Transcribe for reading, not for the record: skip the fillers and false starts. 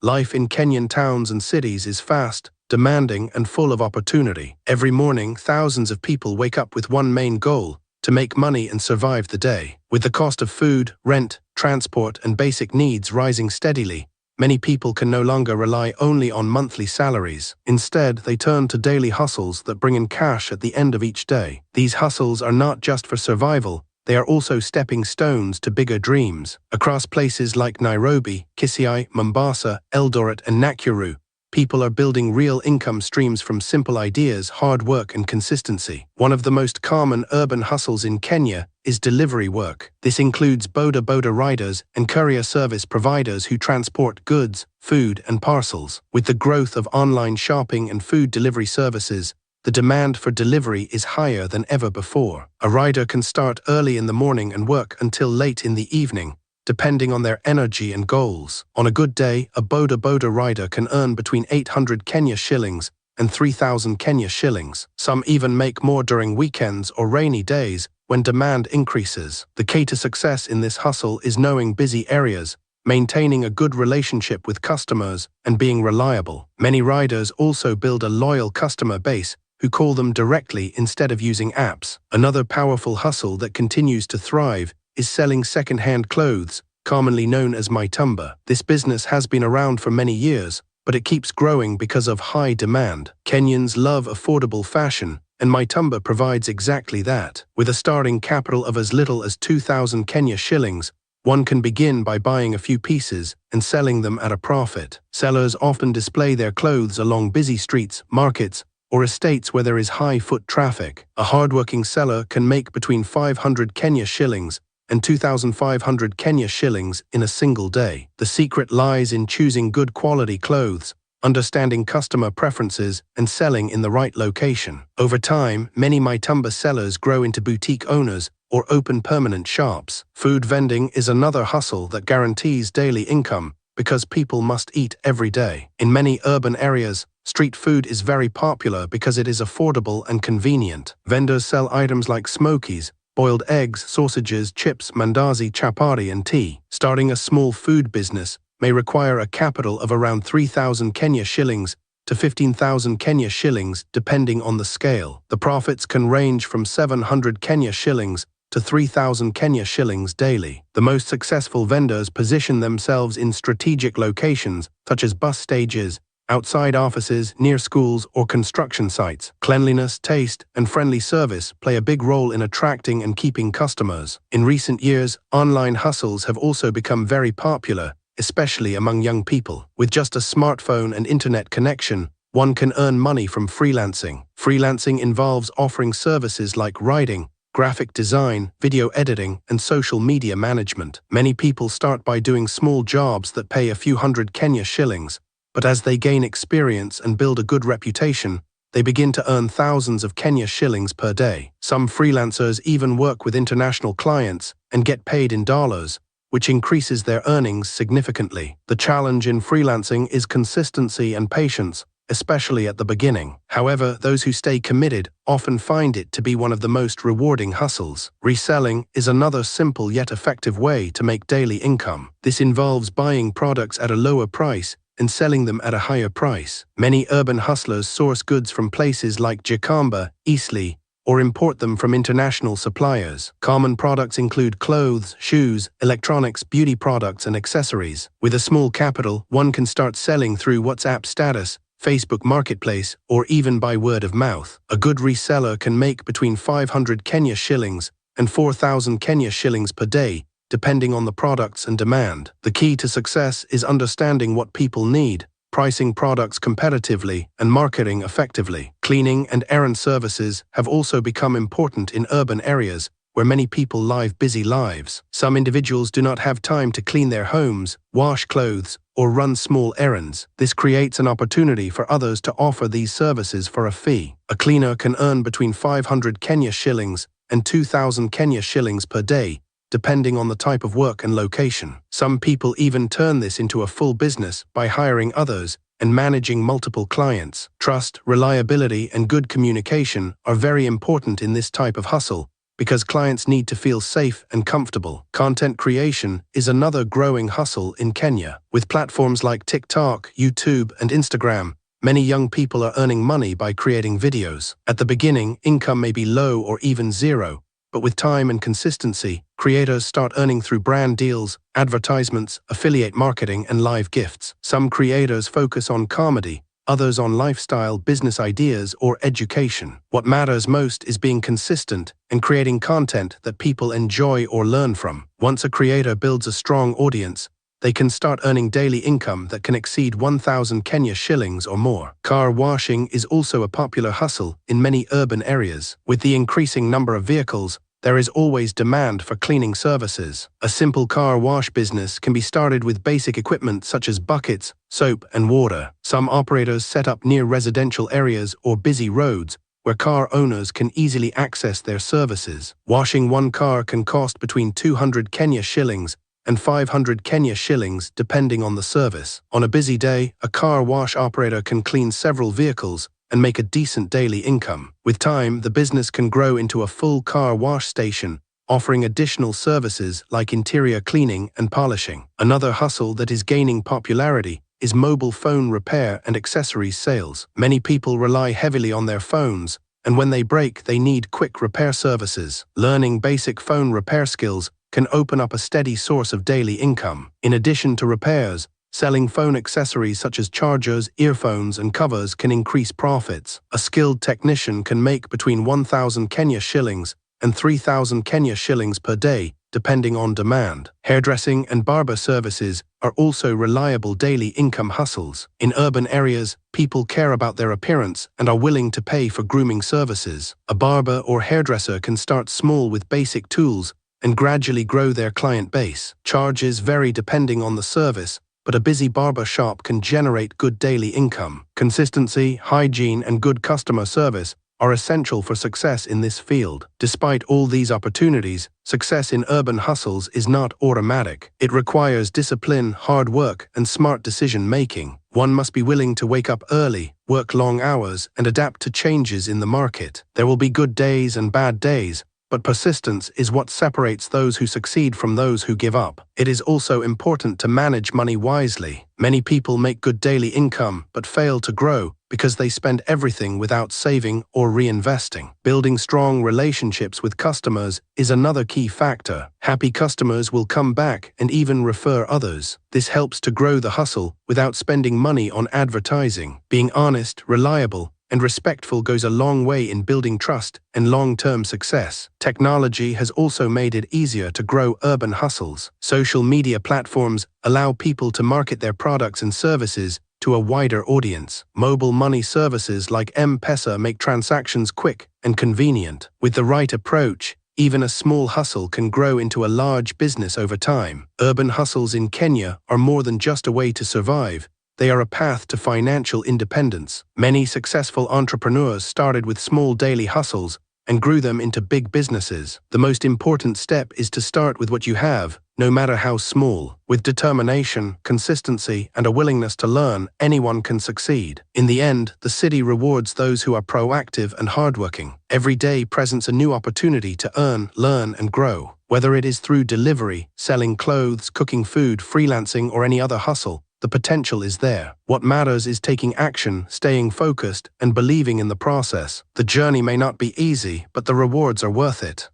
Life in Kenyan towns and cities is fast, demanding, and full of opportunity. Every morning, thousands of people wake up with one main goal: to make money and survive the day. With the cost of food, rent, transport, and basic needs rising steadily, many people can no longer rely only on monthly salaries. Instead, they turn to daily hustles that bring in cash at the end of each day. These hustles are not just for survival, they are also stepping stones to bigger dreams. Across places like Nairobi, Kisii, Mombasa, Eldoret, and Nakuru, people are building real income streams from simple ideas, hard work, and consistency. One of the most common urban hustles in Kenya is delivery work. This includes boda riders and courier service providers who transport goods, food, and parcels. With the growth of online shopping and food delivery services, the demand for delivery is higher than ever before. A rider can start early in the morning and work until late in the evening, depending on their energy and goals. On a good day, a boda rider can earn between 800 Kenya shillings and 3,000 Kenya shillings. Some even make more during weekends or rainy days when demand increases. The key to success in this hustle is knowing busy areas, maintaining a good relationship with customers, and being reliable. Many riders also build a loyal customer base who call them directly instead of using apps. Another powerful hustle that continues to thrive is selling second-hand clothes, commonly known as mitumba. This business has been around for many years, but it keeps growing because of high demand. Kenyans love affordable fashion, and mitumba provides exactly that. With a starting capital of as little as 2,000 Kenya shillings, one can begin by buying a few pieces and selling them at a profit. Sellers often display their clothes along busy streets, markets, or estates where there is high foot traffic. A hardworking seller can make between 500 Kenya shillings and 2,500 Kenya shillings in a single day. The secret lies in choosing good quality clothes, understanding customer preferences, and selling in the right location. Over time, many mitumba sellers grow into boutique owners or open permanent shops. Food vending is another hustle that guarantees daily income because people must eat every day. In many urban areas, street food is very popular because it is affordable and convenient. Vendors sell items like smokies, boiled eggs, sausages, chips, mandazi, chapati, and tea. Starting a small food business may require a capital of around 3,000 Kenya shillings to 15,000 Kenya shillings, depending on the scale. The profits can range from 700 Kenya shillings to 3,000 Kenya shillings daily. The most successful vendors position themselves in strategic locations such as bus stages, outside offices, near schools, or construction sites. Cleanliness, taste, and friendly service play a big role in attracting and keeping customers. In recent years, online hustles have also become very popular, especially among young people. With just a smartphone and internet connection, one can earn money from freelancing. Freelancing involves offering services like writing, graphic design, video editing, and social media management. Many people start by doing small jobs that pay a few hundred Kenya shillings, but as they gain experience and build a good reputation, they begin to earn thousands of Kenya shillings per day. Some freelancers even work with international clients and get paid in dollars, which increases their earnings significantly. The challenge in freelancing is consistency and patience, especially at the beginning. However, those who stay committed often find it to be one of the most rewarding hustles. Reselling is another simple yet effective way to make daily income. This involves buying products at a lower price and selling them at a higher price. Many urban hustlers source goods from places like Jakamba, Eastleigh, or import them from international suppliers. Common products include clothes, shoes, electronics, beauty products, and accessories. With a small capital, one can start selling through WhatsApp status, Facebook Marketplace, or even by word of mouth. A good reseller can make between 500 Kenya shillings and 4,000 Kenya shillings per day, depending on the products and demand. The key to success is understanding what people need, pricing products competitively, and marketing effectively. Cleaning and errand services have also become important in urban areas where many people live busy lives. Some individuals do not have time to clean their homes, wash clothes, or run small errands. This creates an opportunity for others to offer these services for a fee. A cleaner can earn between 500 Kenya shillings and 2,000 Kenya shillings per day, depending on the type of work and location. Some people even turn this into a full business by hiring others and managing multiple clients. Trust, reliability, and good communication are very important in this type of hustle because clients need to feel safe and comfortable. Content creation is another growing hustle in Kenya. With platforms like TikTok, YouTube, and Instagram, many young people are earning money by creating videos. At the beginning, income may be low or even zero, but with time and consistency, creators start earning through brand deals, advertisements, affiliate marketing, and live gifts. Some creators focus on comedy, others on lifestyle, business ideas, or education. What matters most is being consistent and creating content that people enjoy or learn from. Once a creator builds a strong audience, they can start earning daily income that can exceed 1,000 Kenya shillings or more. Car washing is also a popular hustle in many urban areas. With the increasing number of vehicles, there is always demand for cleaning services. A simple car wash business can be started with basic equipment such as buckets, soap, and water. Some operators set up near residential areas or busy roads where car owners can easily access their services. Washing one car can cost between 200 Kenya shillings and 500 Kenya shillings depending on the service. On a busy day, a car wash operator can clean several vehicles and make a decent daily income. With time, the business can grow into a full car wash station, offering additional services like interior cleaning and polishing. Another hustle that is gaining popularity is mobile phone repair and accessories sales. Many people rely heavily on their phones, and when they break, they need quick repair services. Learning basic phone repair skills can open up a steady source of daily income. In addition to repairs, selling phone accessories such as chargers, earphones, and covers can increase profits. A skilled technician can make between 1,000 Kenya shillings and 3,000 Kenya shillings per day, depending on demand. Hairdressing and barber services are also reliable daily income hustles. In urban areas, people care about their appearance and are willing to pay for grooming services. A barber or hairdresser can start small with basic tools and gradually grow their client base. Charges vary depending on the service, but a busy barber shop can generate good daily income. Consistency, hygiene, and good customer service are essential for success in this field. Despite all these opportunities, success in urban hustles is not automatic. It requires discipline, hard work, and smart decision-making. One must be willing to wake up early, work long hours, and adapt to changes in the market. There will be good days and bad days, but persistence is what separates those who succeed from those who give up. It is also important to manage money wisely. Many people make good daily income but fail to grow because they spend everything without saving or reinvesting. Building strong relationships with customers is another key factor. Happy customers will come back and even refer others. This helps to grow the hustle without spending money on advertising. Being honest, reliable, and respectful goes a long way in building trust and long-term success. Technology has also made it easier to grow urban hustles. Social media platforms allow people to market their products and services to a wider audience. Mobile money services like M-Pesa make transactions quick and convenient. With the right approach, even a small hustle can grow into a large business over time. Urban hustles in Kenya are more than just a way to survive. They are a path to financial independence. Many successful entrepreneurs started with small daily hustles and grew them into big businesses. The most important step is to start with what you have, no matter how small. With determination, consistency, and a willingness to learn, anyone can succeed. In the end, the city rewards those who are proactive and hardworking. Every day presents a new opportunity to earn, learn, and grow. Whether it is through delivery, selling clothes, cooking food, freelancing, or any other hustle, the potential is there. What matters is taking action, staying focused, and believing in the process. The journey may not be easy, but the rewards are worth it.